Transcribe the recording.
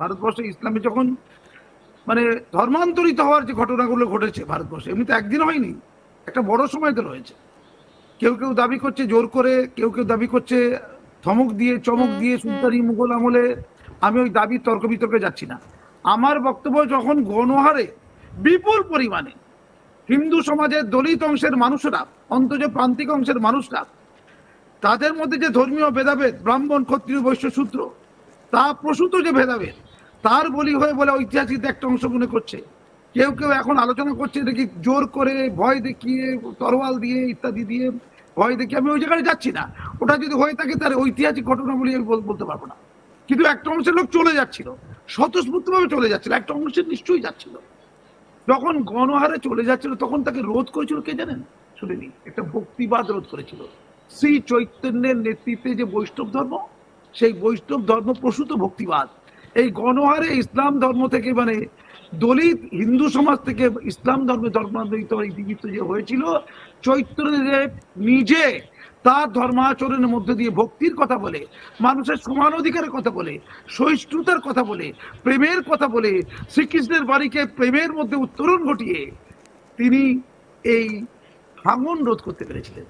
ভারতবর্ষে ইসলামে যখন মানে ধর্মান্তরিত হওয়ার যে ঘটনাগুলো ঘটেছে ভারতবর্ষে, এমনি তো একদিন হয়নি, একটা বড় সময় তো রয়েছে। কেউ কেউ দাবি করছে জোর করে, কেউ কেউ দাবি করছে ধমক দিয়ে, চমক দিয়ে, সুলতানি মুঘল আমলে। আমি ওই দাবি তর্ক বিতর্কে যাচ্ছি না। আমার বক্তব্য, যখন গণহারে বিপুল পরিমাণে হিন্দু সমাজের দলিত অংশের মানুষরা, অন্তত প্রান্তিক অংশের মানুষরা, তাদের মধ্যে যে ধর্মীয় ভেদাভেদ, ব্রাহ্মণ ক্ষত্রিয় বৈশ্য শূদ্র, তা প্রসূত যে ভেদাভেদ, তার বলি হয়ে বলে ঐতিহাসিক একটা অংশ মনে করছে। কেউ কেউ এখন আলোচনা করছে দেখি জোর করে, ভয় দেখিয়ে, তরোয়াল দিয়ে, ইত্যাদি দিয়ে ভয় দেখিয়ে। আমি ওই জায়গায় যাচ্ছি না। ওটা যদি হয়ে থাকে তার ঐতিহাসিক ঘটনা বলি আমি বলতে পারবো না। কিন্তু একটা অংশের লোক চলে যাচ্ছিল, স্বতঃস্ফূর্তভাবে চলে যাচ্ছিল, একটা অংশের নিশ্চয়ই যাচ্ছিল। যখন গণহারে চলে যাচ্ছিল তখন তাকে রোধ করেছিল কে জানেন? শুনিনি, একটা ভক্তিবাদ রোধ করেছিল। শ্রী চৈতন্যের নেতৃত্বে যে বৈষ্ণব ধর্ম, সেই বৈষ্ণব ধর্ম প্রসূত ভক্তিবাদ। এই গণহারে ইসলাম ধর্ম থেকে, মানে দলিত হিন্দু সমাজ থেকে ইসলাম ধর্মে ধর্মান্তরিত ইতিবৃত্ত যে হয়েছিল, চৈতন্যদেব নিজে তার ধর্মাচরণের মধ্যে দিয়ে ভক্তির কথা বলে, মানুষের সমান অধিকারের কথা বলে, সহিষ্ণুতার কথা বলে, প্রেমের কথা বলে, শ্রীকৃষ্ণের বাড়িকে প্রেমের মধ্যে উত্তরণ ঘটিয়ে তিনি এই ভাঙন রোধ করতে পেরেছিলেন।